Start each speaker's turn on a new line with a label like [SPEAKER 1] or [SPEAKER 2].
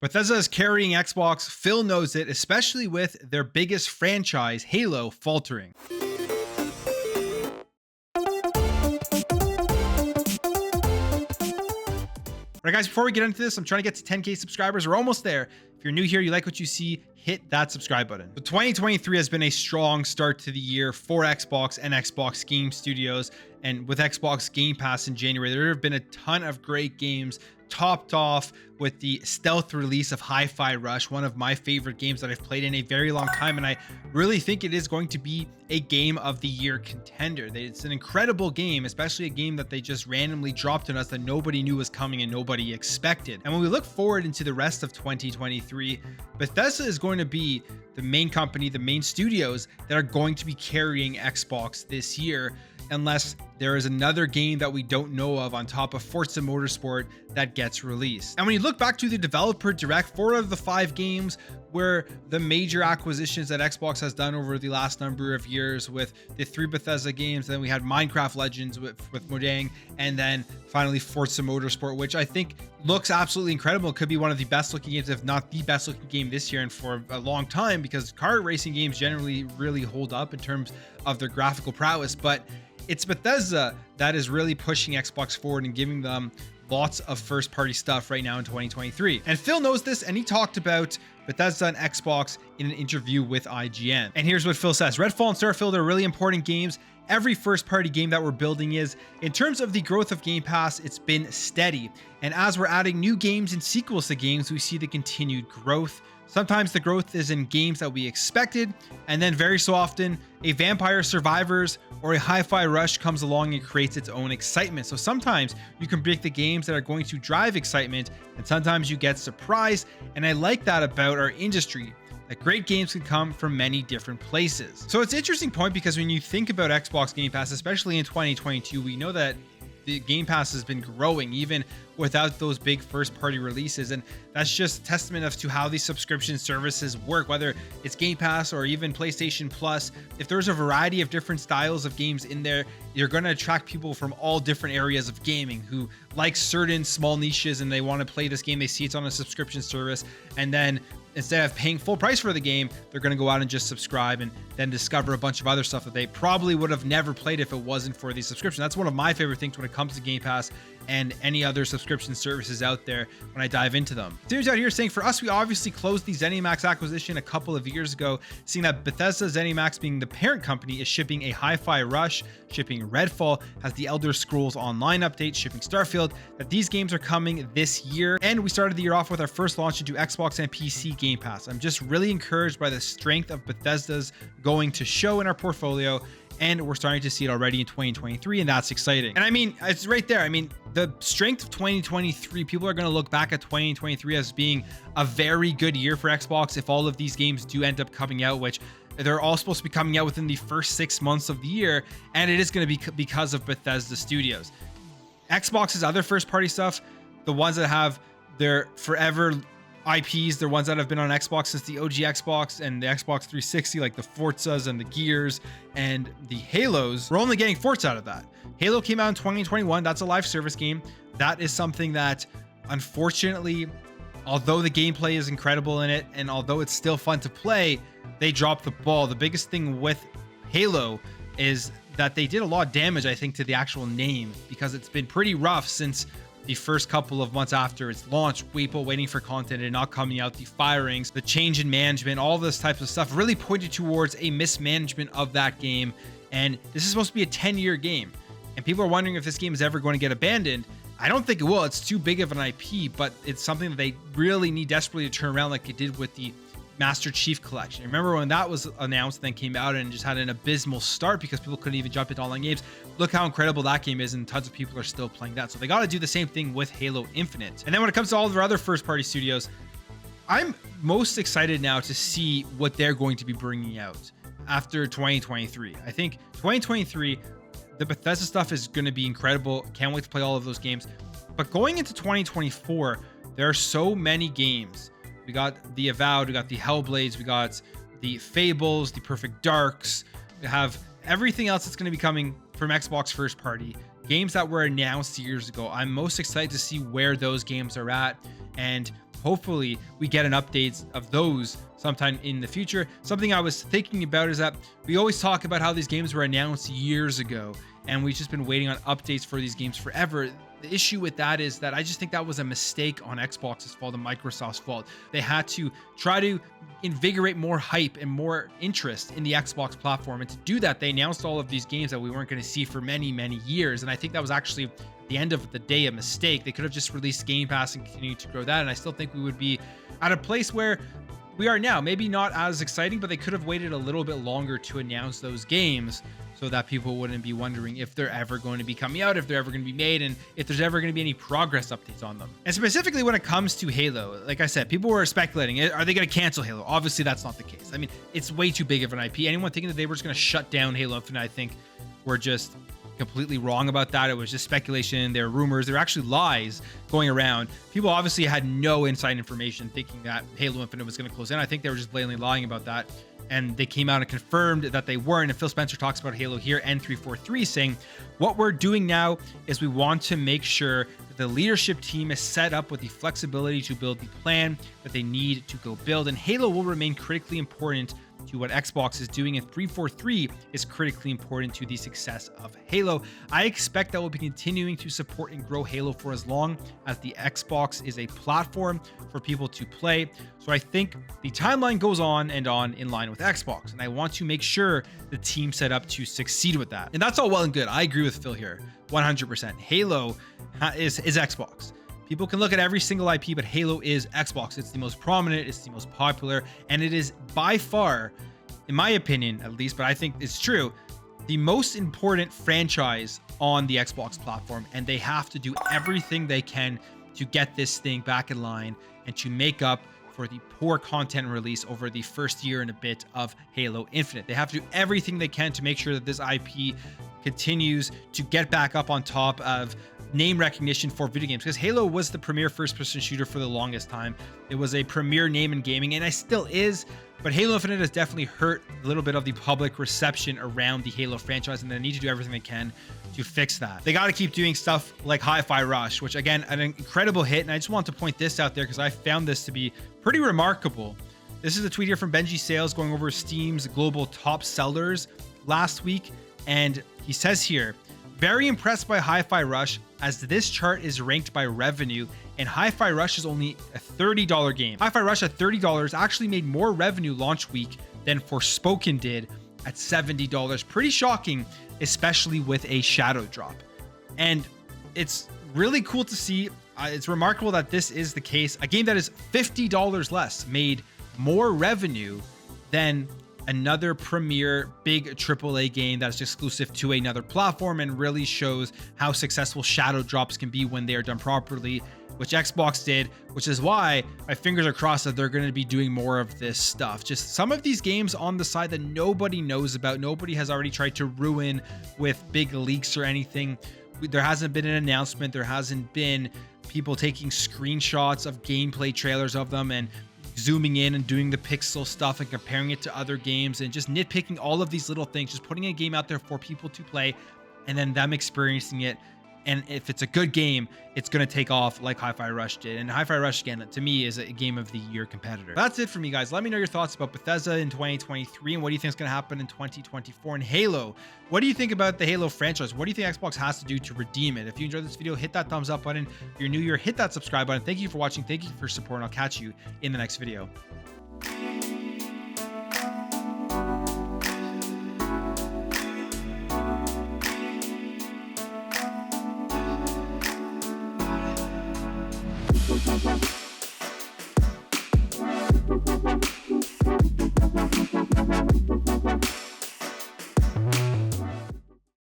[SPEAKER 1] Bethesda is carrying Xbox. Phil knows it, especially with their biggest franchise, Halo, faltering. All right, guys, before we get into this, I'm trying to get to 10K subscribers. We're almost there. If you're new here, you like what you see, hit that subscribe button. So 2023 has been a strong start to the year for Xbox and Xbox Game Studios. And with Xbox Game Pass in January, there have been a ton of great games, topped off with the stealth release of Hi-Fi Rush, one of my favorite games that I've played in a very long time. And I really think it is going to be a game of the year contender. It's an incredible game, especially a game that they just randomly dropped on us that nobody knew was coming and nobody expected. And when we look forward into the rest of 2023, Bethesda is going to be the main company, the main studios that are going to be carrying Xbox this year, unless there is another game that we don't know of on top of Forza Motorsport that gets released. And when you look back to the developer direct, 4 out of the 5 games were the major acquisitions that Xbox has done over the last number of years, with the 3 Bethesda games. Then we had Minecraft Legends with Mojang, and then finally Forza Motorsport, which I think looks absolutely incredible. It could be one of the best looking games, if not the best looking game this year and for a long time, because car racing games generally really hold up in terms of their graphical prowess. But it's Bethesda that is really pushing Xbox forward and giving them lots of first party stuff right now in 2023. And Phil knows this, and he talked about Bethesda and Xbox in an interview with IGN. And here's what Phil says: Redfall and Starfield are really important games. Every first party game that we're building is. In terms of the growth of Game Pass, it's been steady. And as we're adding new games and sequels to games, we see the continued growth. Sometimes the growth is in games that we expected, and then very so often a Vampire Survivors or a Hi-Fi Rush comes along and creates its own excitement. So sometimes you can pick the games that are going to drive excitement, and sometimes you get surprised. And I like that about our industry, that great games can come from many different places. So it's an interesting point, because when you think about Xbox Game Pass, especially in 2022, we know that the Game Pass has been growing even without those big first party releases. And that's just testament of to how these subscription services work, whether it's Game Pass or even PlayStation Plus. If there's a variety of different styles of games in there, you're going to attract people from all different areas of gaming who like certain small niches and they want to play this game. They see it's on a subscription service, and then instead of paying full price for the game, they're going to go out and just subscribe and then discover a bunch of other stuff that they probably would have never played if it wasn't for the subscription. That's one of my favorite things when it comes to Game Pass and any other subscription services out there when I dive into them. Seems out here saying, for us, we obviously closed the ZeniMax acquisition a couple of years ago, seeing that Bethesda, ZeniMax being the parent company, is shipping a Hi-Fi Rush, shipping Redfall, has the Elder Scrolls Online update, shipping Starfield, that these games are coming this year. And we started the year off with our first launch into Xbox and PC Game Pass. I'm just really encouraged by the strength of Bethesda's going to show in our portfolio, and we're starting to see it already in 2023, and that's exciting. And I mean, it's right there. I mean, the strength of 2023, people are going to look back at 2023 as being a very good year for Xbox if all of these games do end up coming out, which they're all supposed to be coming out within the first 6 months of the year, and it is going to be because of Bethesda Studios. Xbox's other first party stuff, the ones that have their forever IPs, they're ones that have been on Xbox since the OG Xbox and the Xbox 360, like the Forzas and the Gears and the Halos. We're only getting Forza out of that. Halo came out in 2021. That's a live service game. That is something that, unfortunately, although the gameplay is incredible in it, and although it's still fun to play, they dropped the ball. The biggest thing with Halo is that they did a lot of damage, I think, to the actual name, because it's been pretty rough since the first couple of months after its launch, people waiting for content and not coming out, the firings, the change in management, all this types of stuff really pointed towards a mismanagement of that game. And this is supposed to be a 10-year game. And people are wondering if this game is ever going to get abandoned. I don't think it will. It's too big of an IP, but it's something that they really need desperately to turn around, like it did with the Master Chief Collection. Remember when that was announced, then came out and just had an abysmal start because people couldn't even jump into online games. Look how incredible that game is, and tons of people are still playing that. So they got to do the same thing with Halo Infinite. And then when it comes to all of their other first party studios, I'm most excited now to see what they're going to be bringing out after 2023. I think 2023, the Bethesda stuff is going to be incredible. Can't wait to play all of those games. But going into 2024, there are so many games. We got the Avowed, we got the Hellblades, we got the Fables, the Perfect Darks. We have everything else that's going to be coming from Xbox first party. Games that were announced years ago. I'm most excited to see where those games are at. And hopefully we get an update of those sometime in the future. Something I was thinking about is that we always talk about how these games were announced years ago, and we've just been waiting on updates for these games forever. The issue with that is that I just think that was a mistake on Xbox's fault and Microsoft's fault. They had to try to invigorate more hype and more interest in the Xbox platform. And to do that, they announced all of these games that we weren't going to see for many, many years. And I think that was actually, at the end of the day, a mistake. They could have just released Game Pass and continued to grow that. And I still think we would be at a place where we are now. Maybe not as exciting, but they could have waited a little bit longer to announce those games so that people wouldn't be wondering if they're ever going to be coming out, if they're ever going to be made, and if there's ever going to be any progress updates on them. And specifically when it comes to Halo, like I said, people were speculating, are they going to cancel Halo? Obviously, that's not the case. I mean, it's way too big of an IP. Anyone thinking that they were just going to shut down Halo Infinite, I think were just completely wrong about that. It was just speculation. There were rumors. There were actually lies going around. People obviously had no inside information thinking that Halo Infinite was going to close in. I think they were just blatantly lying about that. And they came out and confirmed that they weren't. And Phil Spencer talks about Halo here, N343, saying, what we're doing now is we want to make sure that the leadership team is set up with the flexibility to build the plan that they need to go build. And Halo will remain critically important to what Xbox is doing, and 343 is critically important to the success of Halo. I expect that we'll be continuing to support and grow Halo for as long as the Xbox is a platform for people to play. So I think the timeline goes on and on in line with Xbox, and I want to make sure the team set up to succeed with that. And that's all well and good. I agree with Phil here, 100%. Halo is Xbox. People can look at every single IP, but Halo is Xbox. It's the most prominent, it's the most popular, and it is by far, in my opinion at least, but I think it's true, the most important franchise on the Xbox platform, and they have to do everything they can to get this thing back in line and to make up for the poor content release over the first year and a bit of Halo Infinite. They have to do everything they can to make sure that this IP continues to get back up on top of name recognition for video games, because Halo was the premier first-person shooter for the longest time. It was a premier name in gaming, and it still is, but Halo Infinite has definitely hurt a little bit of the public reception around the Halo franchise, and they need to do everything they can to fix that. They got to keep doing stuff like Hi-Fi Rush, which again, an incredible hit, and I just want to point this out there because I found this to be pretty remarkable. This is a tweet here from Benji Sales going over Steam's global top sellers last week, and he says here, very impressed by Hi-Fi Rush, as this chart is ranked by revenue, and Hi-Fi Rush is only a $30 game. Hi-Fi Rush at $30 actually made more revenue launch week than Forespoken did at $70. Pretty shocking, especially with a shadow drop. And it's really cool to see. It's remarkable that this is the case. A game that is $50 less made more revenue than another premier big AAA game that's exclusive to another platform, and really shows how successful shadow drops can be when they are done properly, which Xbox did, which is why my fingers are crossed that they're going to be doing more of this stuff. Just some of these games on the side that nobody knows about, nobody has already tried to ruin with big leaks or anything. There hasn't been an announcement, there hasn't been people taking screenshots of gameplay trailers of them and zooming in and doing the pixel stuff and comparing it to other games and just nitpicking all of these little things, just putting a game out there for people to play and then them experiencing it. And if it's a good game, it's going to take off like Hi-Fi Rush did. And Hi-Fi Rush, again, to me, is a Game of the Year competitor. That's it for me, guys. Let me know your thoughts about Bethesda in 2023 and what do you think is going to happen in 2024. And Halo, what do you think about the Halo franchise? What do you think Xbox has to do to redeem it? If you enjoyed this video, hit that thumbs up button. If you're new here, hit that subscribe button. Thank you for watching. Thank you for your support, and I'll catch you in the next video.
[SPEAKER 2] We'll be right back.